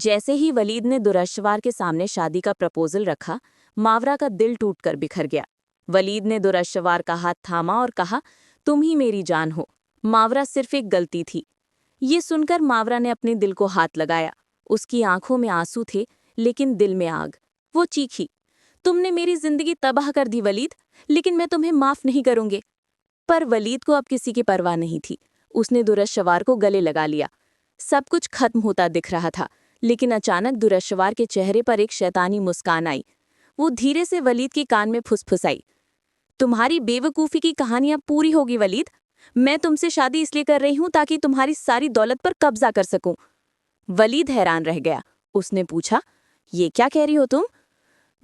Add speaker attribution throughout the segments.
Speaker 1: जैसे ही वलीद ने दुरश्शवार के सामने शादी का प्रपोजल रखा, मावरा का दिल टूटकर बिखर गया। वलीद ने दुरश्शवार का हाथ थामा और कहा, तुम ही मेरी जान हो। मावरा सिर्फ एक गलती थी। ये सुनकर मावरा ने अपने दिल को हाथ लगाया। उसकी आंखों में आंसू थे, लेकिन दिल में आग। वो चीखी, तुमने मेरी जिंदगी तबाह कर दी वलीद, लेकिन मैं तुम्हें माफ नहीं करूंगी। पर वलीद को अब किसी की परवाह नहीं थी। उसने दुरश्शवार को गले लगा लिया। सब कुछ खत्म होता दिख रहा था, लेकिन अचानक दुरश्शवार के चेहरे पर एक शैतानी मुस्कान आई। वो धीरे से वलीद के कान में फुसफुसाई, तुम्हारी बेवकूफ़ी की कहानी अब पूरी होगी वलीद। मैं तुमसे शादी इसलिए कर रही हूं ताकि तुम्हारी सारी दौलत पर कब्जा कर सकूं। वलीद हैरान रह गया। उसने पूछा, ये क्या कह रही हो तुम?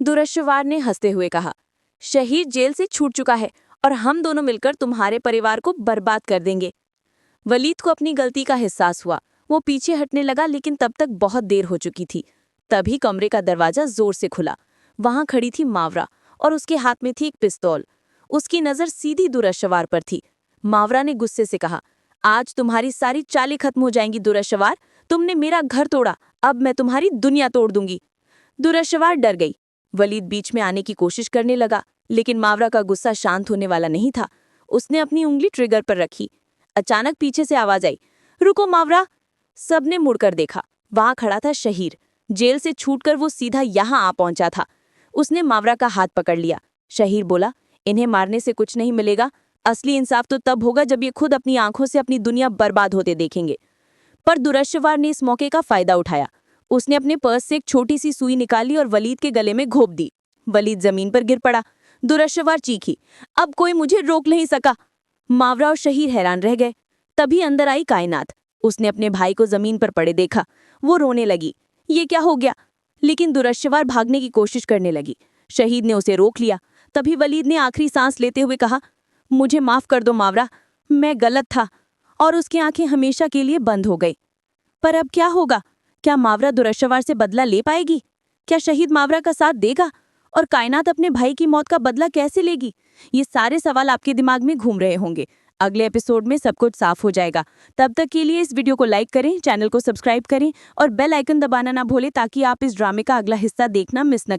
Speaker 1: दुरश्शवार ने हंसते हुए कहा, शहीर जेल से छूट चुका है और हम दोनों मिलकर तुम्हारे परिवार को बर्बाद कर देंगे। वलीद को अपनी गलती का एहसास हुआ। वो पीछे हटने लगा, लेकिन तब तक बहुत देर हो चुकी थी। तभी कमरे का दरवाजा जोर से खुला। वहां खड़ी थी मावरा और उसके हाथ में थी एक पिस्तौल। उसकी नजर सीधी दुरश्शवार पर थी। मावरा ने गुस्से से कहा, आज तुम्हारी सारी चालें खत्म हो जाएंगी दुरश्शवार। तुमने मेरा घर तोड़ा, अब मैं तुम्हारी दुनिया तोड़ दूंगी। दुरश्शवार डर गई। वलीद बीच में आने की कोशिश करने लगा, लेकिन मावरा का गुस्सा शांत होने वाला नहीं था। उसने अपनी उंगली ट्रिगर पर रखी। अचानक पीछे से आवाज आई, रुको मावरा। सबने मुड़कर देखा। वहां खड़ा था शहीर। जेल से छूटकर वो सीधा यहां आ पहुंचा था। उसने मावरा का हाथ पकड़ लिया। शहीर बोला, इन्हें मारने से कुछ नहीं मिलेगा। असली इंसाफ तो तब होगा जब ये खुद अपनी आंखों से अपनी दुनिया बर्बाद होते देखेंगे। पर दुरश्शवार ने इस मौके का फायदा उठाया। उसने अपने पर्स से एक छोटी सी सुई निकाली और वलीद के गले में घोंप दी। वलीद जमीन पर गिर पड़ा। दुरश्शवार चीखी, अब कोई मुझे रोक नहीं सका। मावरा और शहीर हैरान रह गए। तभी अंदर आई कायनात। उसने अपने भाई को जमीन पर पड़े देखा। वो रोने लगी, ये क्या हो गया? लेकिन दुरश्शवार भागने की कोशिश करने लगी। शहीद ने उसे रोक लिया। तभी वलीद ने आखिरी सांस लेते हुए कहा, मुझे माफ कर दो मावरा, मैं गलत था। और उसकी आंखें हमेशा के लिए बंद हो गई। पर अब क्या होगा? क्या मावरा दुरश्शवार से बदला ले पाएगी? क्या शहीद मावरा का साथ देगा? और कायनात अपने भाई की मौत का बदला कैसे लेगी? ये सारे सवाल आपके दिमाग में घूम रहे होंगे। अगले एपिसोड में सब कुछ साफ हो जाएगा। तब तक के लिए इस वीडियो को लाइक करें, चैनल को सब्सक्राइब करें और बेल आइकन दबाना ना भूलें, ताकि आप इस ड्रामे का अगला हिस्सा देखना मिस न